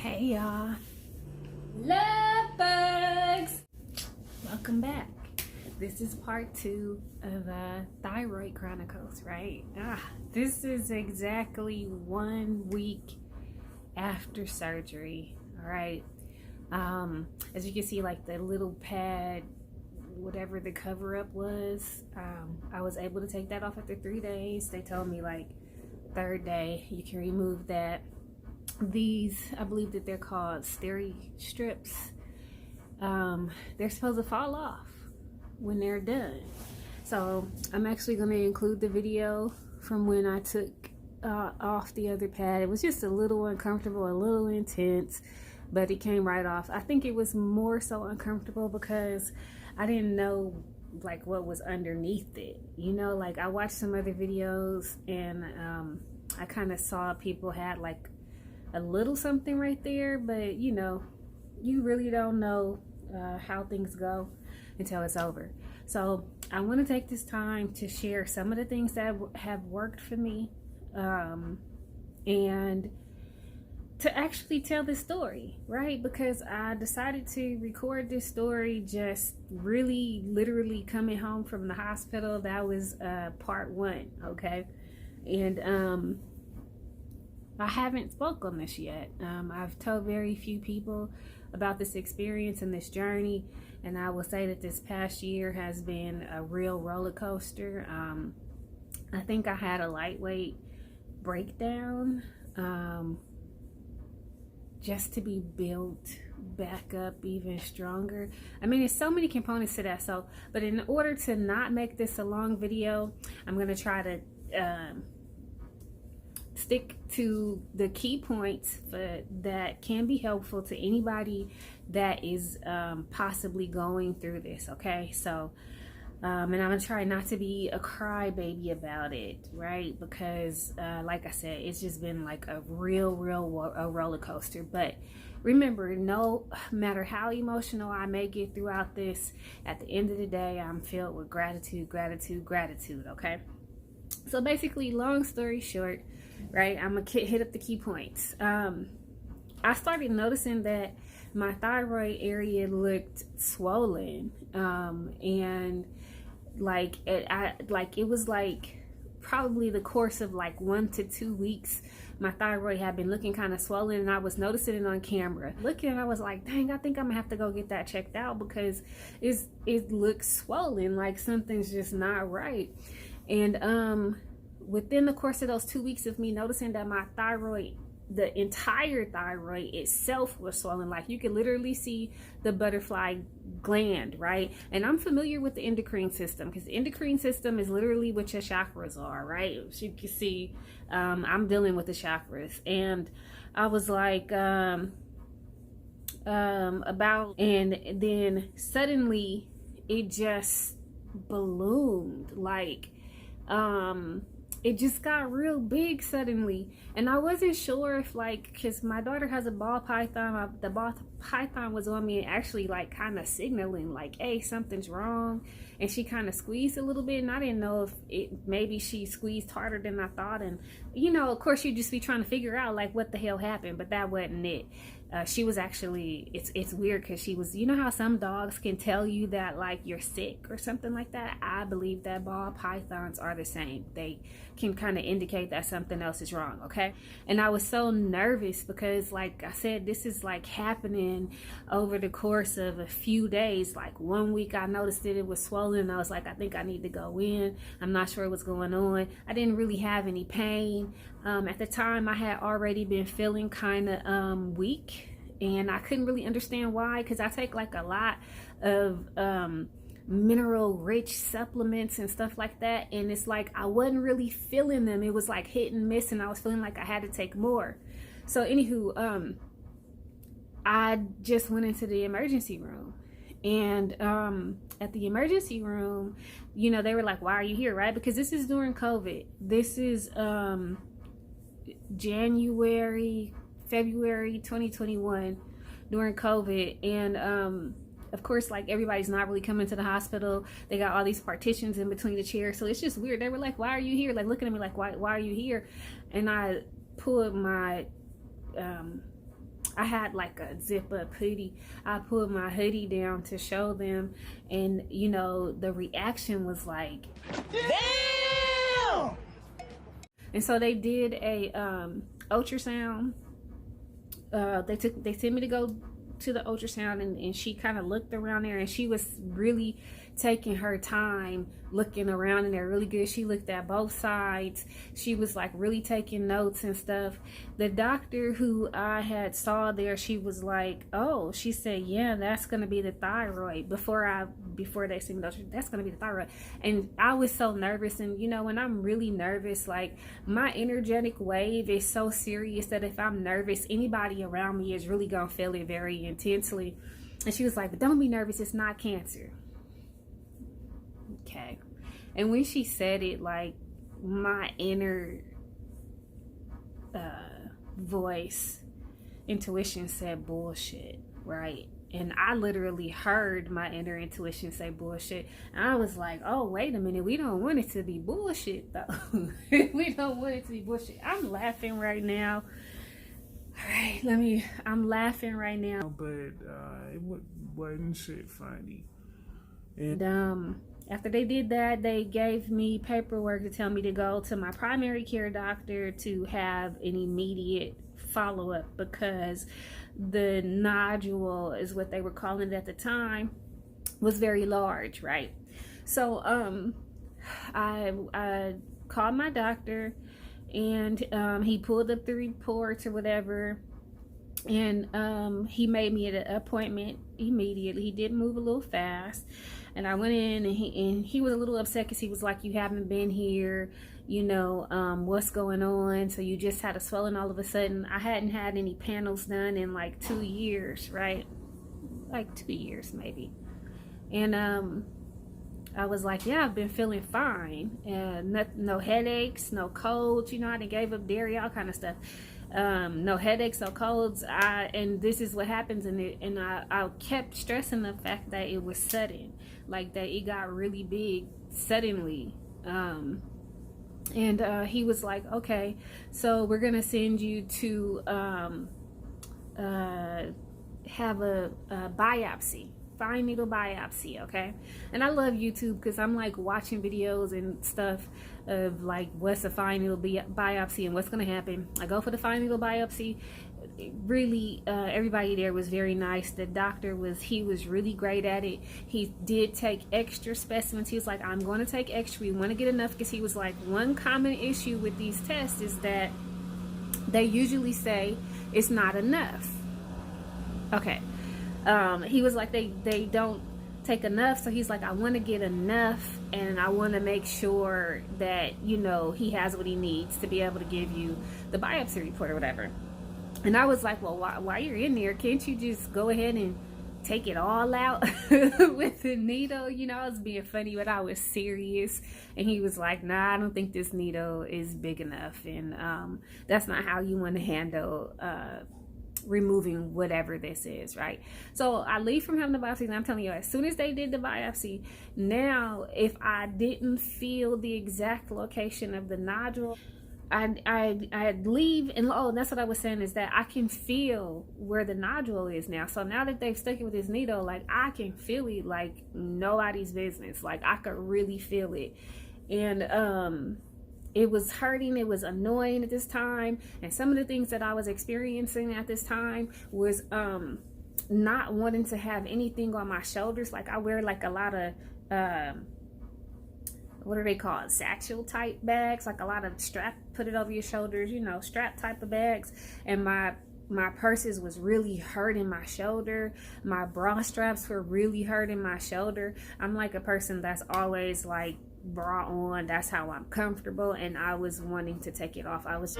Hey y'all, love bugs. Welcome back. This is part 2 of Thyroid Chronicles, right? This is exactly 1 week after surgery. All right. As you can see, like the little pad, whatever the cover up was, I was able to take that off after 3 days. They told me like 3rd day you can remove that. These, I believe that they're called steri strips. They're supposed to fall off when they're done. So I'm actually going to include the video from when I took off the other pad. It was just a little uncomfortable, a little intense, but it came right off. I think it was more so uncomfortable because I didn't know like what was underneath it. You know, like I watched some other videos and I kind of saw people had like a little something right there, but you know, you really don't know how things go until it's over. So I want to take this time to share some of the things that have worked for me, and to actually tell this story, right? Because I decided to record this story just really literally coming home from the hospital. That was part 1, okay? And I haven't spoke on this yet. I've told very few people about this experience and this journey, and I will say that this past year has been a real roller coaster. I think I had a lightweight breakdown, just to be built back up even stronger. I mean, there's so many components to that. So, but in order to not make this a long video, I'm gonna try to stick to the key points that can be helpful to anybody that is possibly going through this, okay? So, and I'm gonna try not to be a crybaby about it, right? Because, like I said, it's just been like a real roller coaster. But remember, no matter how emotional I may get throughout this, at the end of the day, I'm filled with gratitude, okay? So basically, long story short, right, I'm gonna hit up the key points. I started noticing that my thyroid area looked swollen, and like it was like probably the course of like 1 to 2 weeks, my thyroid had been looking kind of swollen, and I was noticing it on camera. Looking, I was like, dang, I think I'm gonna have to go get that checked out because it looks swollen, like something's just not right. And within the course of those 2 weeks of me noticing that my thyroid, the entire thyroid itself was swollen, like you could literally see the butterfly gland, right? And I'm familiar with the endocrine system because the endocrine system is literally what your chakras are, right? As you can see, I'm dealing with the chakras, and I was like, and then suddenly it just ballooned, like, it just got real big suddenly, and I wasn't sure if, like, because my daughter has a ball python, the ball python was on me and actually like kind of signaling like, hey, something's wrong, and she kind of squeezed a little bit, and I didn't know if maybe she squeezed harder than I thought. And you know, of course, you just be trying to figure out like what the hell happened, but that wasn't it. She was actually, it's weird because she was, you know how some dogs can tell you that like you're sick or something like that? I believe that ball pythons are the same. They can kind of indicate that something else is wrong, okay? And I was so nervous because, like I said, this is like happening over the course of a few days. Like 1 week I noticed that it was swollen, and I was like, I think I need to go in. I'm not sure what's going on. I didn't really have any pain. At the time, I had already been feeling kind of weak, and I couldn't really understand why, because I take like a lot of mineral rich supplements and stuff like that, and it's like I wasn't really feeling them. It was like hit and miss, and I was feeling like I had to take more. So anywho, I just went into the emergency room, and at the emergency room, you know, they were like, why are you here, right? Because this is during COVID. This is February 2021, during COVID. And of course, like, everybody's not really coming to the hospital. They got all these partitions in between the chairs, so it's just weird. They were like, why are you here? Like, looking at me like, why are you here? And I pulled my I had like a zip up hoodie. I pulled my hoodie down to show them, and you know, the reaction was like, damn! And so they did a ultrasound. They sent me to go to the ultrasound, and she kind of looked around there, and she was really taking her time looking around in there really good. She looked at both sides. She was like really taking notes and stuff. The doctor who I had saw there, she was like, oh, she said, yeah, that's gonna be the thyroid. Before they sent me, that's gonna be the thyroid. And I was so nervous. And you know, when I'm really nervous, like my energetic wave is so serious that if I'm nervous, anybody around me is really gonna feel it very intensely. And she was like, but don't be nervous, it's not cancer. Okay. And when she said it, like my inner voice, intuition said bullshit, right? And I literally heard my inner intuition say bullshit. And I was like, oh, wait a minute, we don't want it to be bullshit though. We don't want it to be bullshit. I'm laughing right now. All right, I'm laughing right now. But it wasn't shit funny. And after they did that, they gave me paperwork to tell me to go to my primary care doctor to have an immediate follow-up, because the nodule, is what they were calling it at the time, was very large, right? So I called my doctor, and he pulled up the reports or whatever, and he made me an appointment immediately. He did move a little fast. And I went in, and he was a little upset because he was like, you haven't been here, you know, what's going on? So you just had a swelling all of a sudden. I hadn't had any panels done in like 2 years, right? Like 2 years maybe. And I was like, yeah, I've been feeling fine. No headaches, no colds, you know, I done gave up dairy, all kind of stuff. No headaches, no colds. And this is what happens. And I kept stressing the fact that it was sudden, like that it got really big suddenly. And he was like, okay, so we're gonna send you to have a biopsy, fine needle biopsy. Okay. And I love YouTube because I'm like watching videos and stuff of like what's a fine needle biopsy and what's gonna happen. I go for the fine needle biopsy. Really, everybody there was very nice. The doctor was really great at it. He did take extra specimens. He was like, I'm going to take extra, we want to get enough, because he was like, one common issue with these tests is that they usually say it's not enough. Okay. He was like, they don't take enough. So he's like, I want to get enough, and I want to make sure that, you know, he has what he needs to be able to give you the biopsy report or whatever. And I was like, well, while you're in there, can't you just go ahead and take it all out with the needle? You know, I was being funny, but I was serious. And he was like, nah, I don't think this needle is big enough. And that's not how you want to handle removing whatever this is, right? So I leave from having the biopsy, and I'm telling you, as soon as they did the biopsy, now if I didn't feel the exact location of the nodule, I'd leave, and oh, that's what I was saying, is that I can feel where the nodule is now. So now that they've stuck it with this needle, like I can feel it like nobody's business. Like I could really feel it. And it was hurting, it was annoying at this time. And some of the things that I was experiencing at this time was not wanting to have anything on my shoulders. Like I wear like a lot of what are they called, satchel type bags, like a lot of strap, put it over your shoulders, you know, strap type of bags. And my purses was really hurting my shoulder. My bra straps were really hurting my shoulder. I'm like a person that's always like bra on, that's how I'm comfortable, and I was wanting to take it off. I was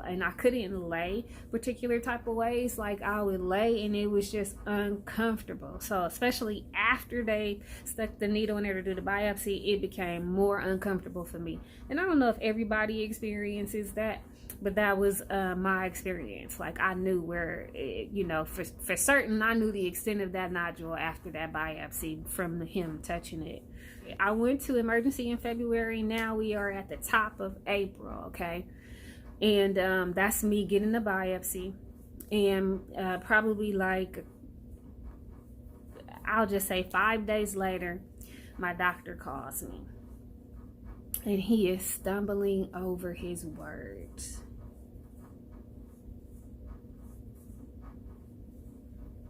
and I couldn't lay particular type of ways. Like I would lay and it was just uncomfortable. So especially after they stuck the needle in there to do the biopsy, it became more uncomfortable for me. And I don't know if everybody experiences that, but that was my experience. Like I knew where it, you know, for certain, I knew the extent of that nodule after that biopsy from him touching it. I went to emergency in February. Now we are at the top of April. Okay. And that's me getting the biopsy. And probably like, I'll just say 5 days later, my doctor calls me. And he is stumbling over his words.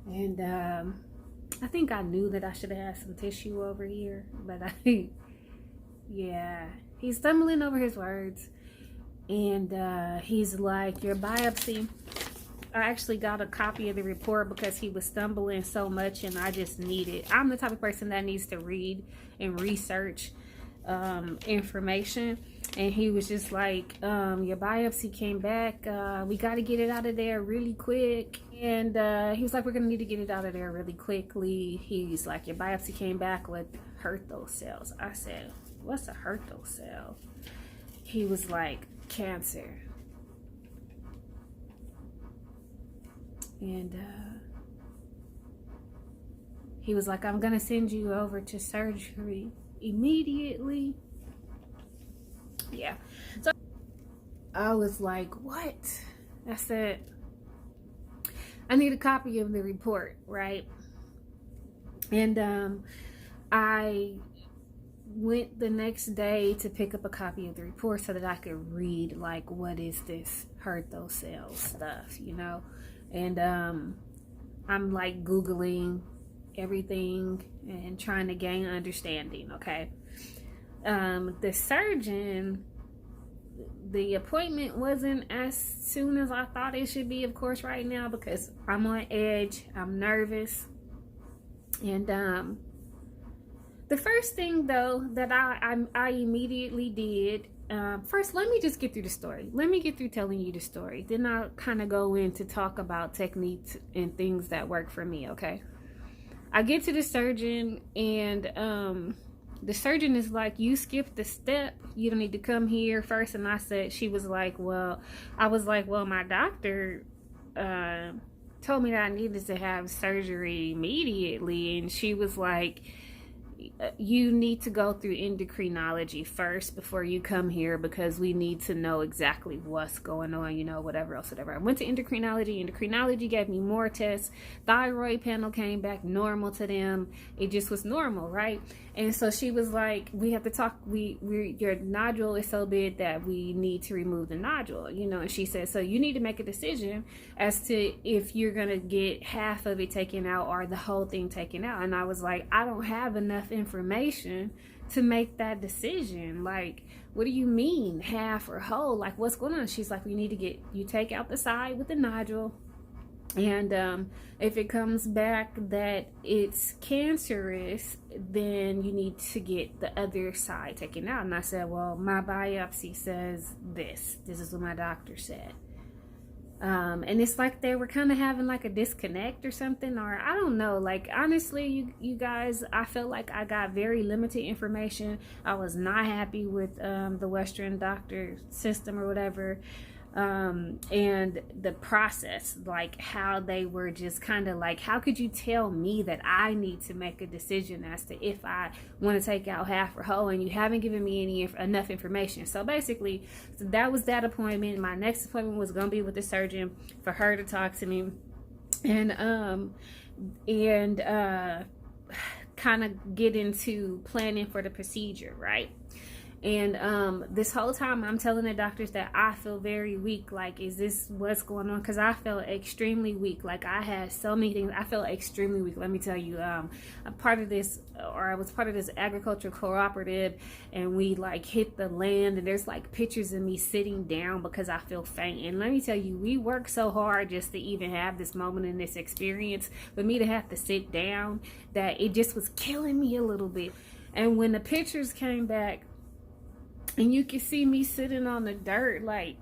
And I think I knew that I should have had some tissue over here. But yeah, he's stumbling over his words. And he's like, your biopsy. I actually got a copy of the report because he was stumbling so much and I just needed. I'm the type of person that needs to read and research information. And he was just like, your biopsy came back. We got to get it out of there really quick. And he was like, we're going to need to get it out of there really quickly. He's like, your biopsy came back with hurthle cells. I said, what's a hurthle cell? He was like, cancer. And he was like, I'm going to send you over to surgery immediately. Yeah. So I was like, what? I said, I need a copy of the report, right? And I went the next day to pick up a copy of the report so that I could read, like, what is this hurthle cell stuff, you know? And I'm like Googling everything and trying to gain understanding, okay? The surgeon, the appointment wasn't as soon as I thought it should be, of course, right now, because I'm on edge, I'm nervous. And the first thing, though, that I immediately did, first, let me just get through the story. Let me get through telling you the story. Then I'll kind of go in to talk about techniques and things that work for me, okay? I get to the surgeon, and the surgeon is like, you skipped the step. You don't need to come here first. And she was like, well, I was like, well, my doctor told me that I needed to have surgery immediately. And she was like, you need to go through endocrinology first before you come here, because we need to know exactly what's going on, you know, whatever else, whatever. I went to endocrinology. Endocrinology gave me more tests. Thyroid panel came back normal to them. It just was normal, right? And so she was like, we have to talk. Your nodule is so big that we need to remove the nodule, you know. And she said, so you need to make a decision as to if you're gonna get half of it taken out or the whole thing taken out. And I was like, I don't have enough information to make that decision. Like, what do you mean half or whole? Like, what's going on? She's like, we need to you take out the side with the nodule, and if it comes back that it's cancerous, then you need to get the other side taken out. And I said, well, my biopsy says this is what my doctor said. And it's like they were kind of having like a disconnect or something, or I don't know. Like, honestly, you guys, I felt like I got very limited information. I was not happy with the Western doctor system or whatever. And the process, like how they were just kind of like, how could you tell me that I need to make a decision as to if I want to take out half or whole, and you haven't given me enough information? So basically, that was that appointment. My next appointment was going to be with the surgeon for her to talk to me and kind of get into planning for the procedure, right? And this whole time I'm telling the doctors that I feel very weak. Like, is this what's going on? Because I felt extremely weak. Like, I had so many things. I felt extremely weak. Let me tell you, I was part of this agricultural cooperative, and we like hit the land, and there's like pictures of me sitting down because I feel faint. And let me tell you, we work so hard just to even have this moment and this experience. For me to have to sit down, that it just was killing me a little bit. And when the pictures came back, and you can see me sitting on the dirt, like,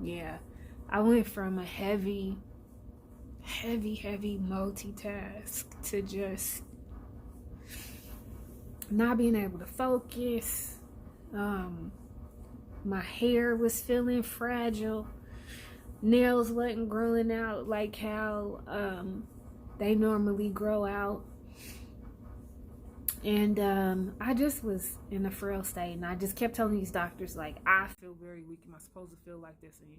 yeah, I went from a heavy multitask to just not being able to focus. My hair was feeling fragile. Nails wasn't growing out like how they normally grow out. And I just was in a frail state, and I just kept telling these doctors, like, I feel very weak. Am I supposed to feel like this? And